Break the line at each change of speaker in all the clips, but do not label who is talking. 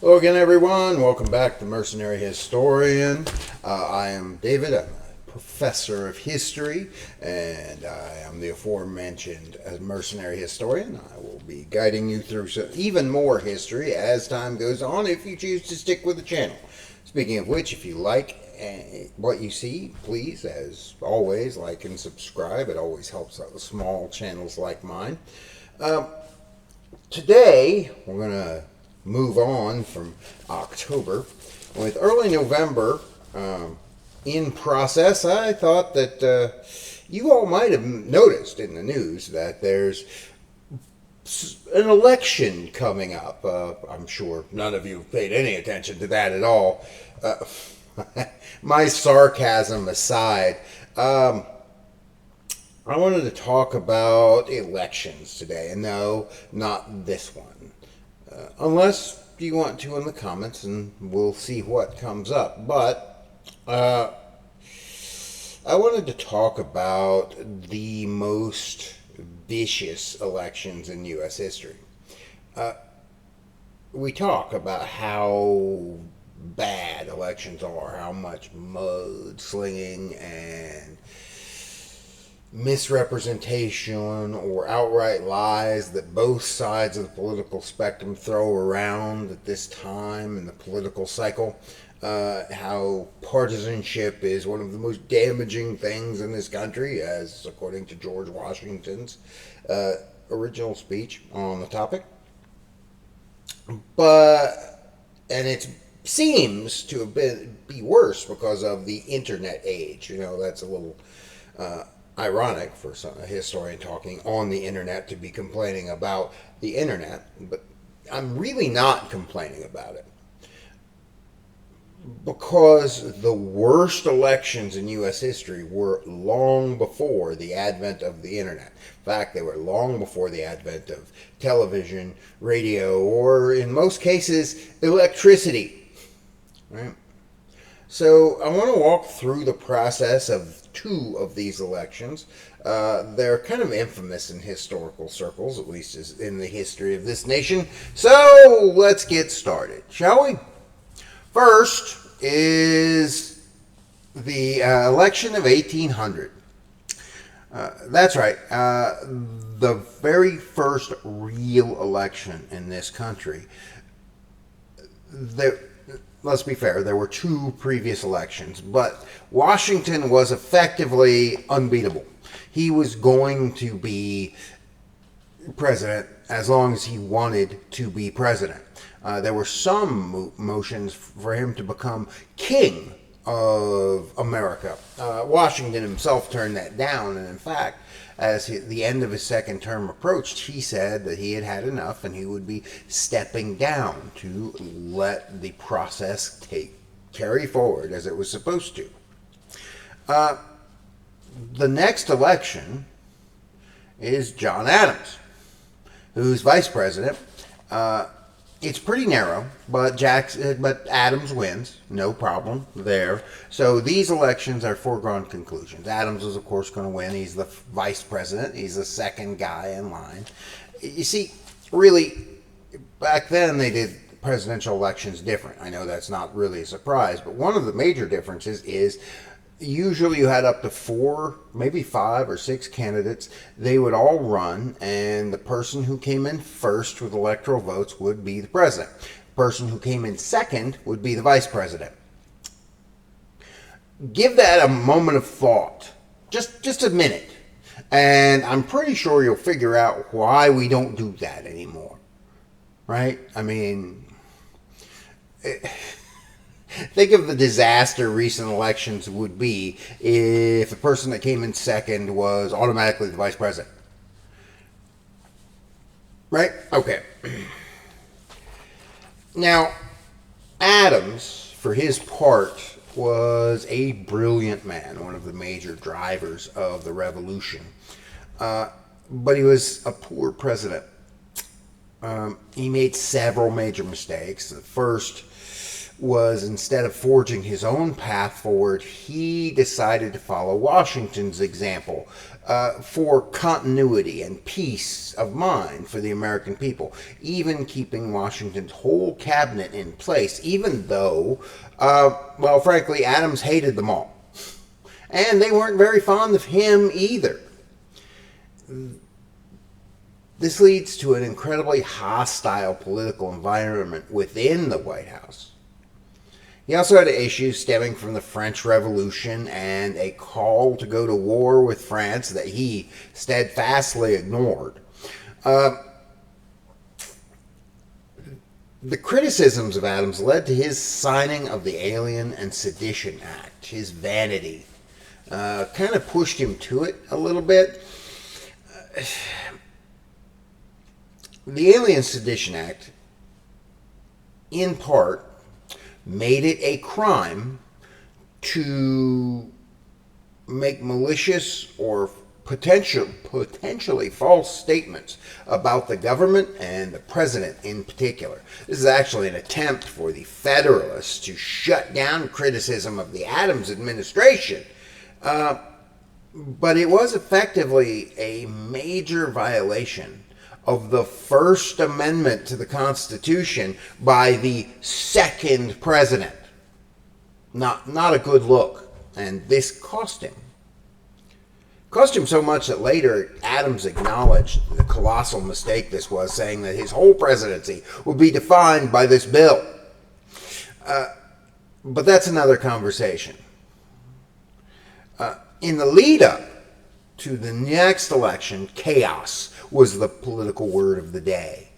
Hello again, everyone. Welcome back to Mercenary Historian. I am David. I'm a professor of history, and I am the aforementioned Mercenary Historian. I will be guiding you through even more history as time goes on if you choose to stick with the channel. Speaking of which, if you like what you see, please, as always, like and subscribe. It always helps out small channels like mine. Today, we're going to move on from October. With early November in process, I thought that you all might have noticed in the news that there's an election coming up. I'm sure none of you have paid any attention to that at all. My sarcasm aside, I wanted to talk about elections today, and no, not this one. Unless you want to in the comments, and we'll see what comes up. But I wanted to talk about the most vicious elections in U.S. history. We talk about how bad elections are, how much mudslinging and misrepresentation or outright lies that both sides of the political spectrum throw around at this time in the political cycle. How partisanship is one of the most damaging things in this country, as according to George Washington's original speech on the topic. And it seems to have be worse because of the internet age. You know, that's a little ironic for a historian talking on the internet to be complaining about the internet, but I'm really not complaining about it, because the worst elections in U.S. history were long before the advent of the internet. In fact, they were long before the advent of television, radio, or in most cases, electricity. Right? So I want to walk through the process of two of these elections. They're kind of infamous in historical circles, at least in the history of this nation. So let's get started, shall we? First is the election of 1800. That's right. The very first real election in this country. Let's be fair, there were two previous elections, but Washington was effectively unbeatable. He was going to be president as long as he wanted to be president. There were some motions for him to become king of America. Washington himself turned that down, and in fact, as the end of his second term approached, he said that he had had enough and he would be stepping down to let the process carry forward as it was supposed to. The next election is John Adams, who's vice president. It's pretty narrow, but Adams wins, no problem there. So these elections are foregone conclusions. Adams is, of course, going to win. He's the vice president. He's the second guy in line. You see, really, back then they did presidential elections different. I know that's not really a surprise, but one of the major differences is usually you had up to 4, maybe 5 or 6 candidates. They would all run, and the person who came in first with electoral votes would be the president. The person who came in second would be the vice president. Give that a moment of thought, just a minute, and I'm pretty sure you'll figure out why we don't do that anymore, right? I mean, think of the disaster recent elections would be if the person that came in second was automatically the vice president. Right? Okay. Now, Adams, for his part, was a brilliant man, one of the major drivers of the revolution. But he was a poor president. He made several major mistakes. The first was, instead of forging his own path forward, he decided to follow Washington's example for continuity and peace of mind for the American people, even keeping Washington's whole cabinet in place, even though, well, frankly, Adams hated them all. And they weren't very fond of him either. This leads to an incredibly hostile political environment within the White House. He also had issues stemming from the French Revolution and a call to go to war with France that he steadfastly ignored. The criticisms of Adams led to his signing of the Alien and Sedition Act. His vanity kind of pushed him to it a little bit. The Alien Sedition Act, in part, made it a crime to make malicious or potentially false statements about the government and the president in particular. This is actually an attempt for the Federalists to shut down criticism of the Adams administration. But it was effectively a major violation of the First Amendment to the Constitution by the second president. Not a good look. And this cost him. Cost him so much that later Adams acknowledged the colossal mistake this was, saying that his whole presidency would be defined by this bill. But that's another conversation. In the lead up to the next election, chaos was the political word of the day.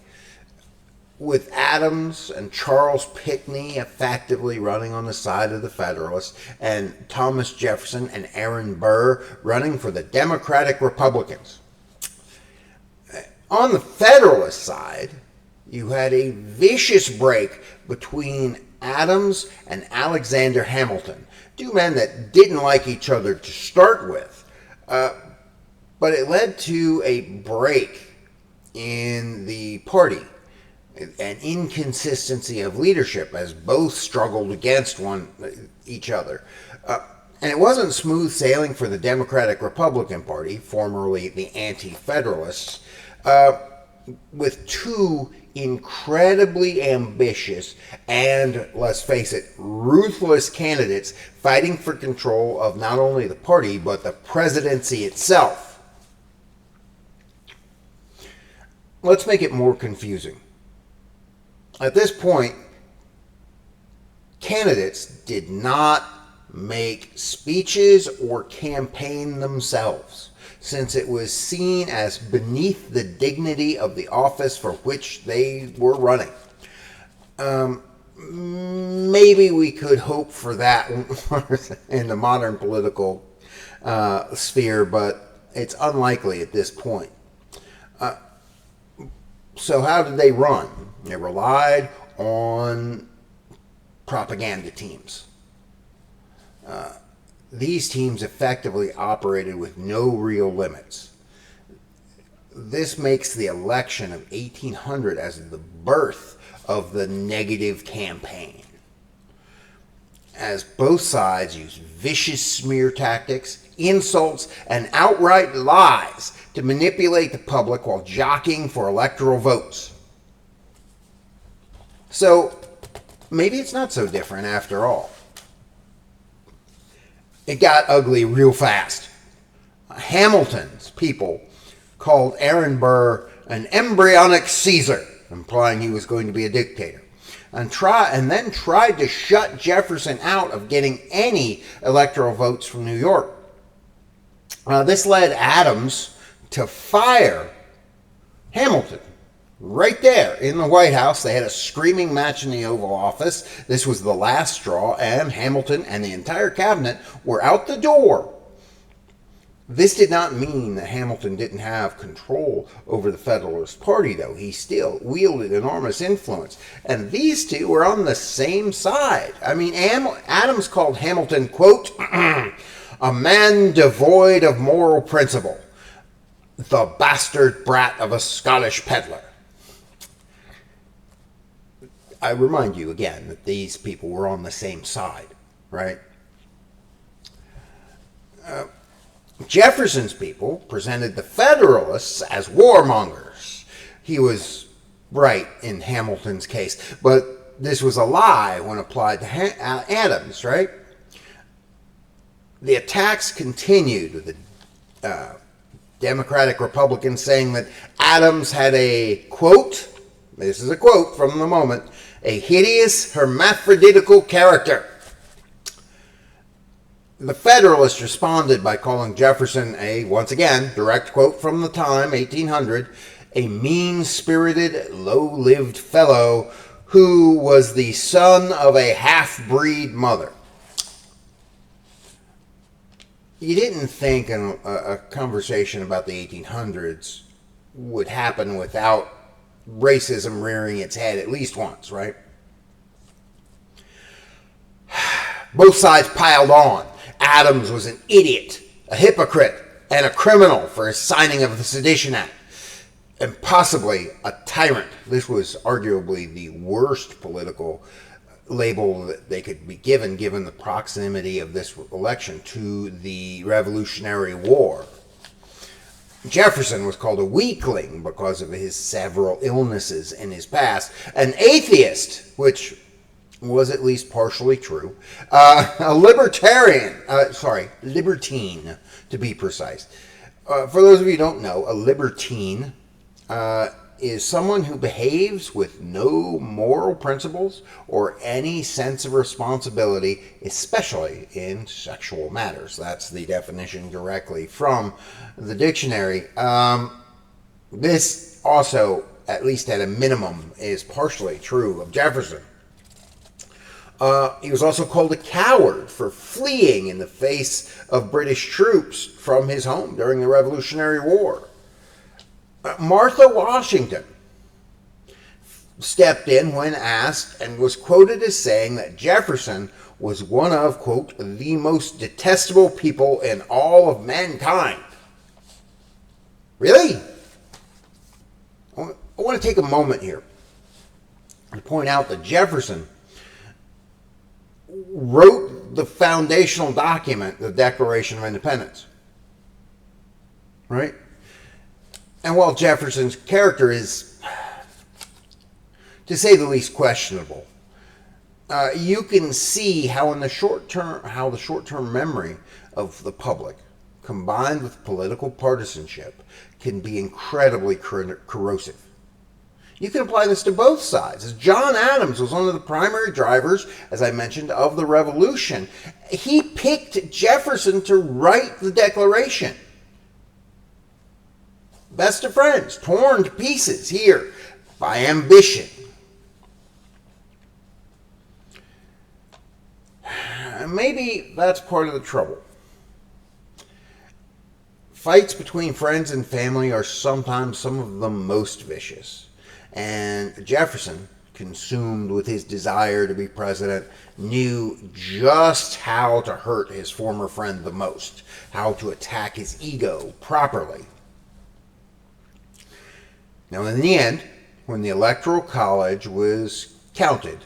With Adams and Charles Pinckney effectively running on the side of the Federalists, and Thomas Jefferson and Aaron Burr running for the Democratic Republicans. On the Federalist side, you had a vicious break between Adams and Alexander Hamilton, two men that didn't like each other to start with. But it led to a break in the party, an inconsistency of leadership as both struggled against each other. And it wasn't smooth sailing for the Democratic Republican Party, formerly the Anti-Federalists, with two incredibly ambitious and, let's face it, ruthless candidates fighting for control of not only the party, but the presidency itself. Let's make it more confusing. At this point, candidates did not make speeches or campaign themselves, since it was seen as beneath the dignity of the office for which they were running. Maybe we could hope for that in the modern political sphere, but it's unlikely at this point. So how did they run? They relied on propaganda teams. These teams effectively operated with no real limits. This makes the election of 1800 as the birth of the negative campaign, as both sides used vicious smear tactics, insults, and outright lies to manipulate the public while jockeying for electoral votes. So maybe it's not so different after all. It got ugly real fast. Hamilton's people called Aaron Burr an embryonic Caesar, implying he was going to be a dictator, and then tried to shut Jefferson out of getting any electoral votes from New York. This led Adams to fire Hamilton right there in the White House. They had a screaming match in the Oval Office. This was the last straw, and Hamilton and the entire cabinet were out the door. This did not mean that Hamilton didn't have control over the Federalist Party, though. He still wielded enormous influence. And these two were on the same side. I mean, Adams called Hamilton, quote, a man devoid of moral principle, the bastard brat of a Scottish peddler. I remind you again that these people were on the same side, right? Jefferson's people presented the Federalists as warmongers. He was right in Hamilton's case, but this was a lie when applied to Adams, right? The attacks continued with the Democratic Republicans saying that Adams had a, quote, this is a quote from the moment, a hideous hermaphroditical character. The Federalists responded by calling Jefferson a, once again, direct quote from the time, 1800, a mean-spirited, low-lived fellow who was the son of a half-breed mother. You didn't think a conversation about the 1800s would happen without racism rearing its head at least once, right? Both sides piled on. Adams was an idiot, a hypocrite, and a criminal for his signing of the Sedition Act, and possibly a tyrant. This was arguably the worst political label that they could be given the proximity of this election to the Revolutionary War. Jefferson was called a weakling because of his several illnesses in his past, an atheist, which was at least partially true, a libertine to be precise. For those of you who don't know, a libertine is someone who behaves with no moral principles or any sense of responsibility, especially in sexual matters. That's the definition directly from the dictionary. This also, at least at a minimum, is partially true of Jefferson. He was also called a coward for fleeing in the face of British troops from his home during the Revolutionary War. Martha Washington stepped in when asked and was quoted as saying that Jefferson was one of, quote, the most detestable people in all of mankind. Really? I want to take a moment here and point out that Jefferson wrote the foundational document, the Declaration of Independence. Right? And while Jefferson's character is, to say the least, questionable, you can see how the short-term memory of the public, combined with political partisanship, can be incredibly corrosive. You can apply this to both sides. As John Adams was one of the primary drivers, as I mentioned, of the Revolution, he picked Jefferson to write the Declaration. Best of friends, torn to pieces here by ambition. Maybe that's part of the trouble. Fights between friends and family are sometimes some of the most vicious. And Jefferson, consumed with his desire to be president, knew just how to hurt his former friend the most, how to attack his ego properly. Now, in the end, when the Electoral College was counted,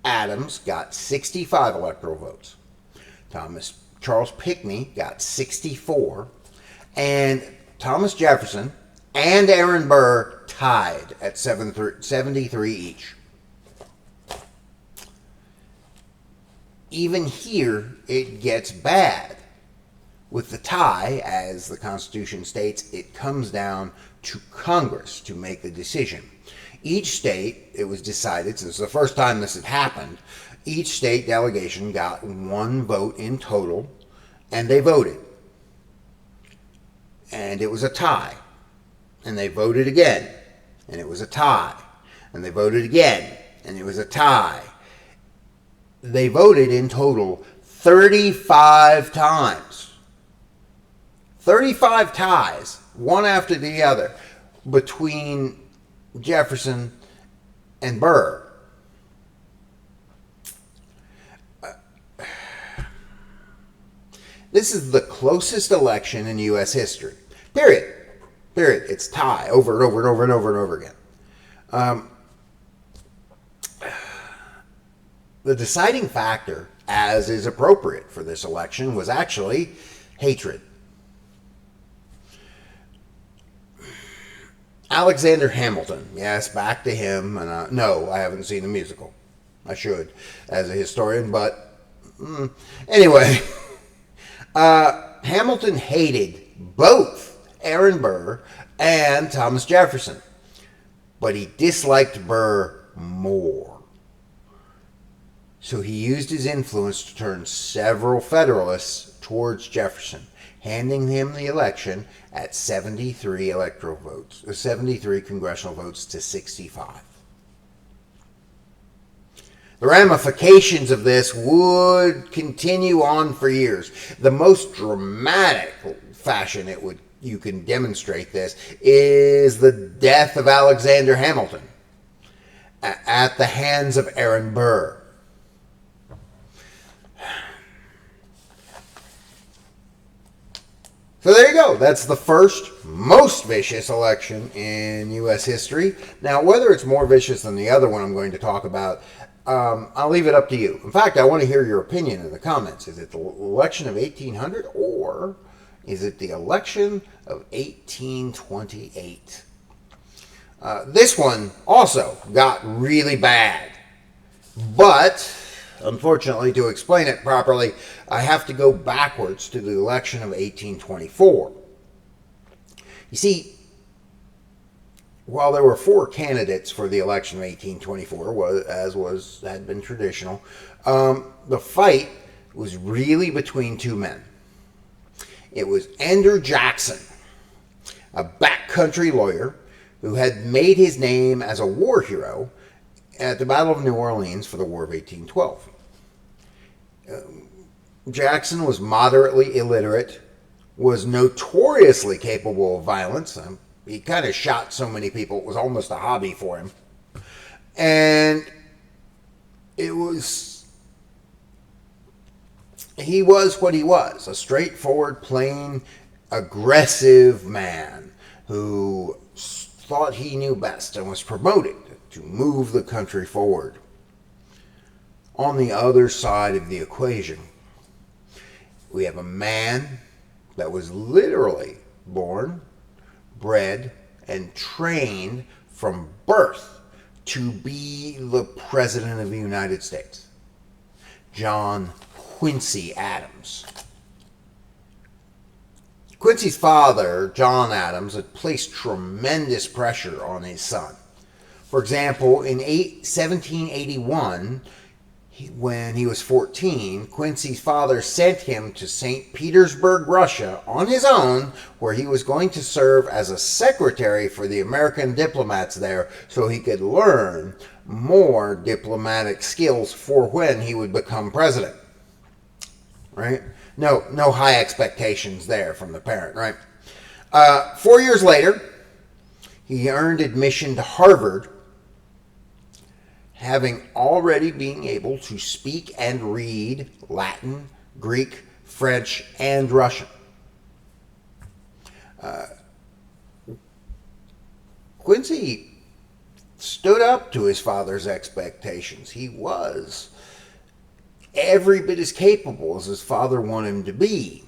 Adams got 65 electoral votes. Charles Pinckney got 64, and Thomas Jefferson and Aaron Burr tied at 73 each. Even here, it gets bad. With the tie, as the Constitution states, it comes down to Congress to make the decision. Each state, it was decided, since the first time this had happened, each state delegation got one vote in total, and they voted. And it was a tie. And they voted again, and it was a tie. And they voted again, and it was a tie. They voted in total 35 times. 35 ties, one after the other, between Jefferson and Burr. This is the closest election in U.S. history. Period. It's tie over and over and over and over and over again. The deciding factor, as is appropriate for this election, was actually hatred. Alexander Hamilton, yes, back to him. And no, I haven't seen the musical. I should, as a historian, but anyway, Hamilton hated both Aaron Burr and Thomas Jefferson, but he disliked Burr more. So he used his influence to turn several Federalists towards Jefferson, handing him the election at 73 electoral votes, 73 congressional votes to 65. The ramifications of this would continue on for years. The most dramatic fashion you can demonstrate this is the death of Alexander Hamilton at the hands of Aaron Burr. So there you go. That's the first most vicious election in U.S. history. Now, whether it's more vicious than the other one I'm going to talk about, I'll leave it up to you. In fact, I want to hear your opinion in the comments. Is it the election of 1800 or is it the election of 1828? This one also got really bad. But, unfortunately, to explain it properly, I have to go backwards to the election of 1824. You see, while there were 4 candidates for the election of 1824, as had been traditional, the fight was really between 2 men. It was Andrew Jackson, a backcountry lawyer who had made his name as a war hero at the Battle of New Orleans for the War of 1812. Jackson was moderately illiterate, was notoriously capable of violence. He kind of shot so many people, it was almost a hobby for him. And he was what he was, a straightforward, plain, aggressive man who thought he knew best and was promoted to move the country forward. On the other side of the equation, we have a man that was literally born, bred, and trained from birth to be the President of the United States, John Quincy Adams. Quincy's father, John Adams, had placed tremendous pressure on his son. For example, in 1781, when he was 14, Quincy's father sent him to St. Petersburg, Russia, on his own, where he was going to serve as a secretary for the American diplomats there so he could learn more diplomatic skills for when he would become president. Right? No high expectations there from the parent, right? 4 years later, he earned admission to Harvard, having already been able to speak and read Latin, Greek, French, and Russian. Quincy stood up to his father's expectations. He was every bit as capable as his father wanted him to be.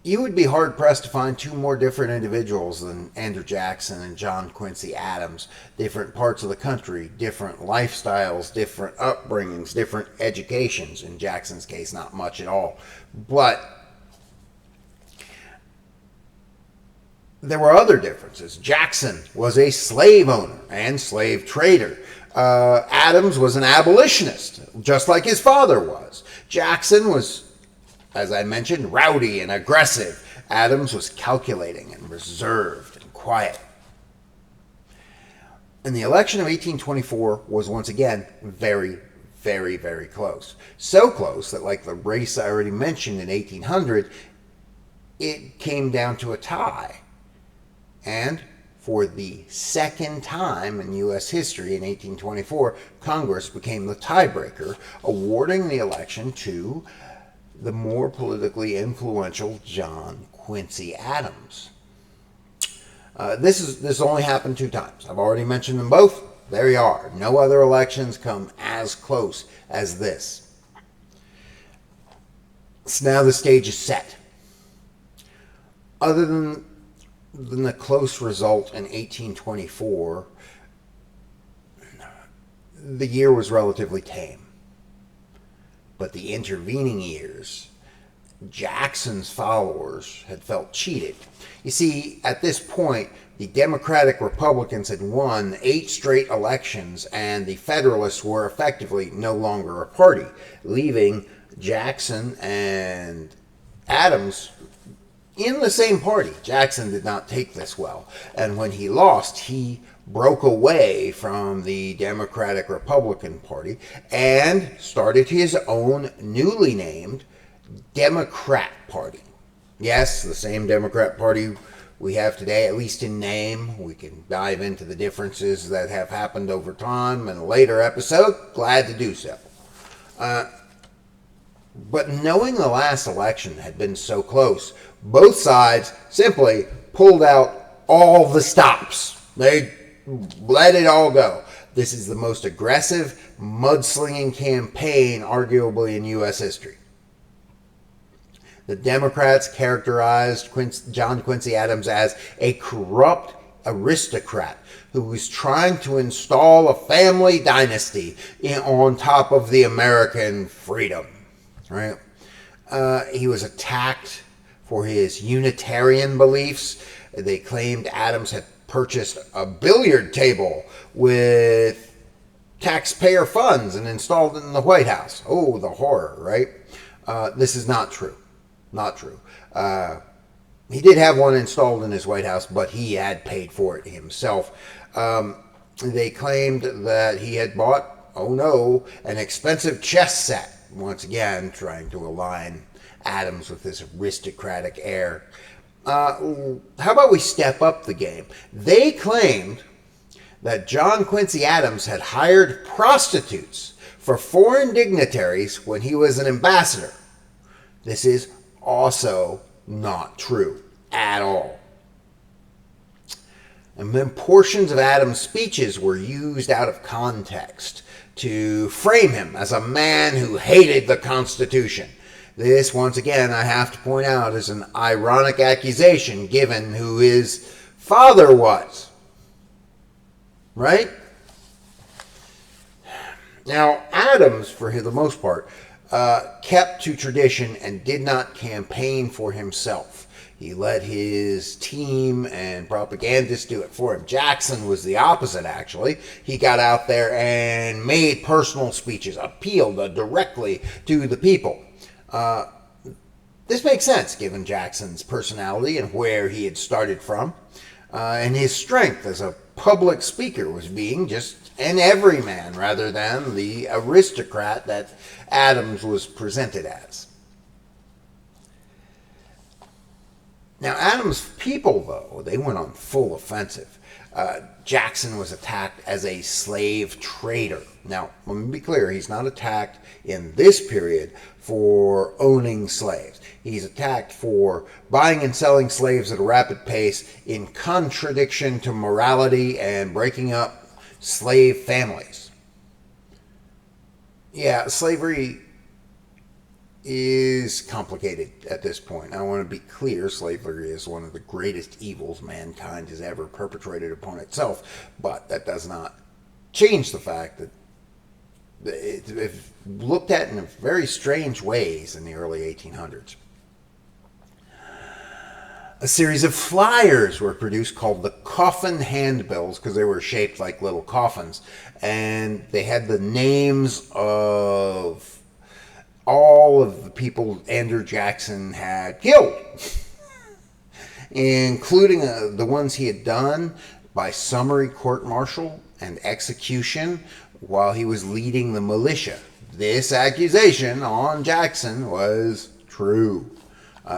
You would be hard-pressed to find 2 more different individuals than Andrew Jackson and John Quincy Adams. Different parts of the country, different lifestyles, different upbringings, different educations. In Jackson's case, not much at all. But there were other differences. Jackson was a slave owner and slave trader. Adams was an abolitionist, just like his father was. Jackson was, as I mentioned, rowdy and aggressive. Adams was calculating and reserved and quiet. And the election of 1824 was once again very, very, very close. So close that, like the race I already mentioned in 1800, it came down to a tie. And for the second time in U.S. history in 1824, Congress became the tiebreaker, awarding the election to the more politically influential John Quincy Adams. This only happened 2 times. I've already mentioned them both. there you are. No other elections come as close as this. So now the stage is set. Other than the close result in 1824, the year was relatively tame. But the intervening years, Jackson's followers had felt cheated. You see, at this point, the Democratic Republicans had won 8 straight elections, and the Federalists were effectively no longer a party, leaving Jackson and Adams in the same party. Jackson did not take this well, and when he lost, he broke away from the Democratic Republican Party and started his own newly named Democrat Party. Yes, the same Democrat Party we have today, at least in name. We can dive into the differences that have happened over time in a later episode. Glad to do so. But knowing the last election had been so close, both sides simply pulled out all the stops. They let it all go. This is the most aggressive mudslinging campaign arguably in U.S. history. The Democrats characterized John Quincy Adams as a corrupt aristocrat who was trying to install a family dynasty on top of the American freedom. Right? He was attacked for his Unitarian beliefs. They claimed Adams had purchased a billiard table with taxpayer funds and installed it in the White House. Oh, the horror, right? This is not true. Not true. He did have one installed in his White House, but he had paid for it himself. They claimed that he had bought, oh no, an expensive chess set. Once again, trying to align Adams with this aristocratic air. How about we step up the game? They claimed that John Quincy Adams had hired prostitutes for foreign dignitaries when he was an ambassador. This is also not true at all. And then portions of Adams' speeches were used out of context to frame him as a man who hated the Constitution. This, once again, I have to point out, is an ironic accusation given who his father was. Right? Now, Adams, for the most part, kept to tradition and did not campaign for himself. He let his team and propagandists do it for him. Jackson was the opposite, actually. He got out there and made personal speeches, appealed directly to the people. This makes sense, given Jackson's personality and where he had started from. And his strength as a public speaker was being just an everyman rather than the aristocrat that Adams was presented as. Now, Adams' people, though, they went on full offensive. Jackson was attacked as a slave trader. Now, let me be clear, he's not attacked in this period for owning slaves. He's attacked for buying and selling slaves at a rapid pace in contradiction to morality and breaking up slave families. Yeah, slavery is complicated at this point. I want to be clear, slavery is one of the greatest evils mankind has ever perpetrated upon itself, but that does not change the fact that it's looked at in very strange ways in the early 1800s. A series of flyers were produced called the coffin handbills because they were shaped like little coffins, and they had the names of all of the people Andrew Jackson had killed, including the ones he had done by summary court-martial and execution while he was leading the militia. This accusation on Jackson was true.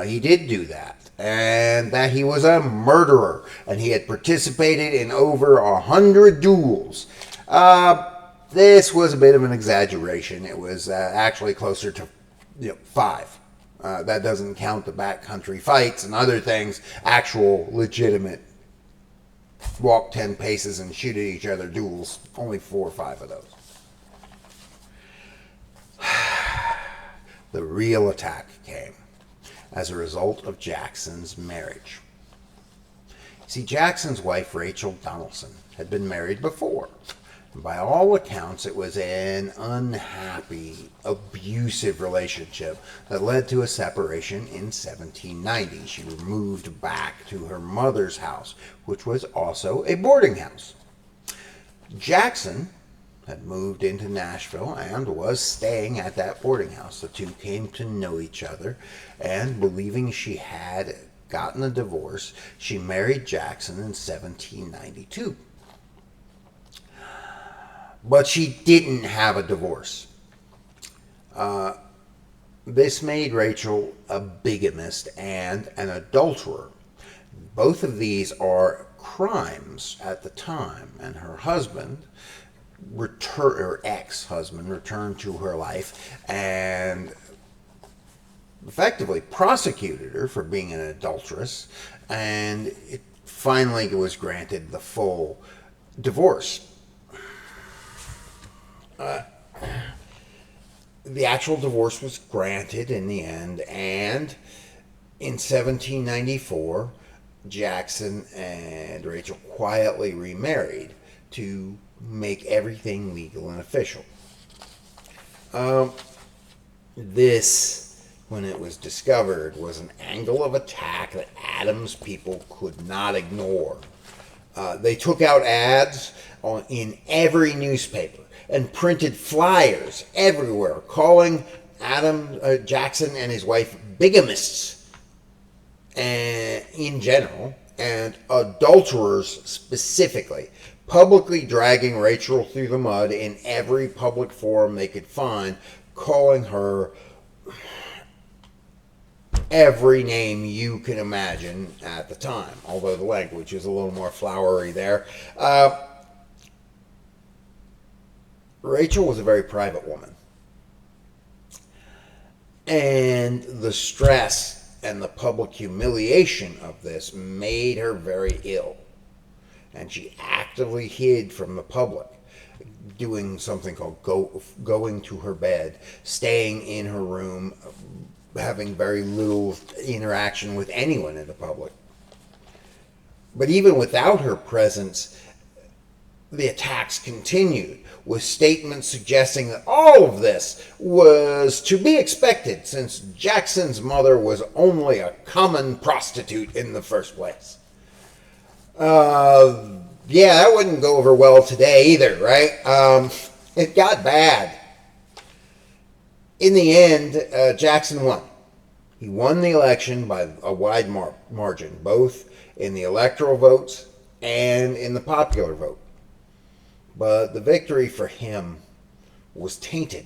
He did do that, and that he was a murderer, and he had participated in over 100 duels. This was a bit of an exaggeration. It was actually closer to 5. That doesn't count the backcountry fights and other things, actual legitimate walk 10 paces and shoot at each other duels. Only 4 or 5 of those. The real attack came as a result of Jackson's marriage. See, Jackson's wife, Rachel Donaldson, had been married before. And by all accounts, it was an unhappy, abusive relationship that led to a separation in 1790. She moved back to her mother's house, which was also a boarding house. Jackson had moved into Nashville and was staying at that boarding house. The two came to know each other, and believing she had gotten a divorce, she married Jackson in 1792. But she didn't have a divorce. This made Rachel a bigamist and an adulterer. Both of these are crimes at the time, and her husband, her ex-husband, returned to her life and effectively prosecuted her for being an adulteress, and it finally was granted the full divorce. The actual divorce was granted in the end, and in 1794, Jackson and Rachel quietly remarried to make everything legal and official. This, when it was discovered, was an angle of attack that Adams' people could not ignore. They took out ads in every newspaper and printed flyers everywhere calling Jackson and his wife bigamists in general, and adulterers specifically, publicly dragging Rachel through the mud in every public forum they could find, calling her every name you can imagine at the time, although the language is a little more flowery there. Rachel was a very private woman, and the stress and the public humiliation of this made her very ill, and she actively hid from the public, doing something called going to her bed, staying in her room, having very little interaction with anyone in the public. But even without her presence, the attacks continued, with statements suggesting that all of this was to be expected since Jackson's mother was only a common prostitute in the first place. Yeah, that wouldn't go over well today either, right? It got bad. In the end, Jackson won. He won the election by a wide margin, both in the electoral votes and in the popular vote. But the victory for him was tainted.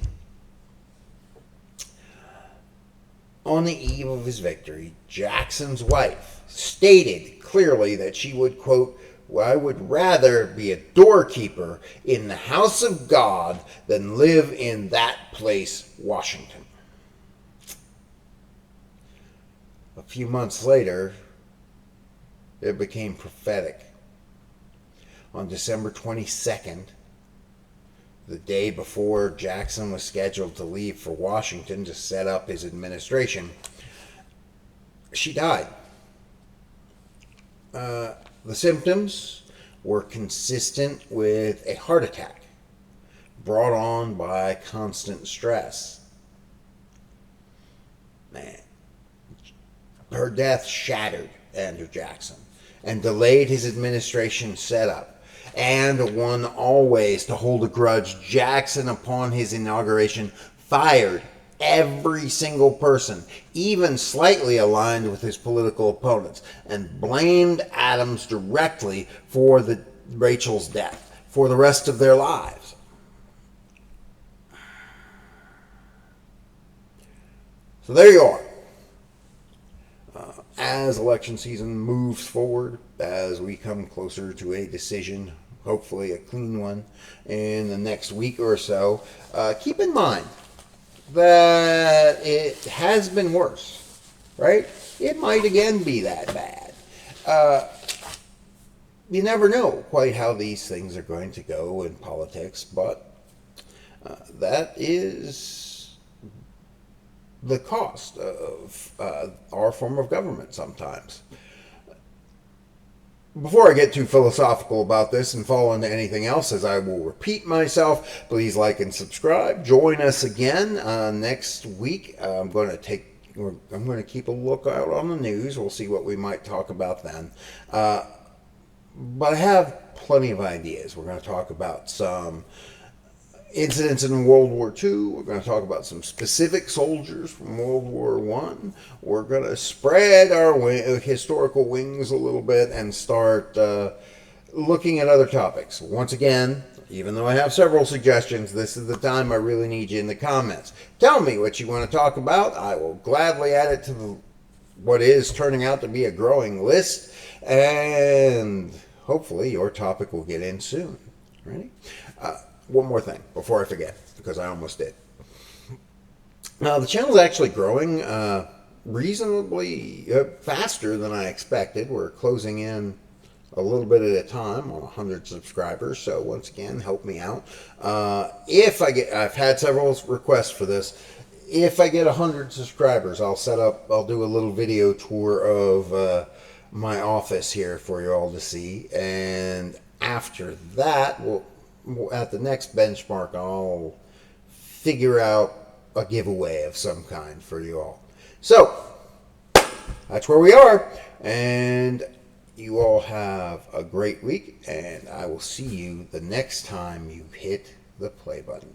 On the eve of his victory, Jackson's wife stated clearly that she would, quote, "I would rather be a doorkeeper in the house of God than live in that place, Washington." A few months later, it became prophetic. On December 22nd, the day before Jackson was scheduled to leave for Washington to set up his administration, she died. The symptoms were consistent with a heart attack brought on by constant stress. Man, her death shattered Andrew Jackson and delayed his administration setup. And one always to hold a grudge, Jackson, upon his inauguration, fired every single person, even slightly aligned with his political opponents, and blamed Adams directly for Rachel's death for the rest of their lives. So there you are. As election season moves forward, as we come closer to a decision, hopefully a clean one, in the next week or so, keep in mind that it has been worse, right? It might again be that bad. you never know quite how these things are going to go in politics, but that is the cost of our form of government sometimes. Before I get too philosophical about this and fall into anything else, as I will repeat myself, please like and subscribe. Join us again next week. I'm going to keep a lookout on the news. We'll see what we might talk about then. But I have plenty of ideas. We're going to talk about some incidents in World War II. We're going to talk about some specific soldiers from World War I. We're going to spread our historical wings a little bit and start looking at other topics. Once again, even though I have several suggestions, this is the time I really need you in the comments. Tell me what you want to talk about. I will gladly add it to what is turning out to be a growing list, and hopefully your topic will get in soon. Ready? One more thing before I forget, because I almost did. Now, the channel is actually growing reasonably faster than I expected. We're closing in a little bit at a time on 100 subscribers. So once again, help me out. I've had several requests for this. If I get 100 subscribers, I'll do a little video tour of my office here for you all to see. And after that, at the next benchmark, I'll figure out a giveaway of some kind for you all. So that's where we are, and you all have a great week, and I will see you the next time you hit the play button.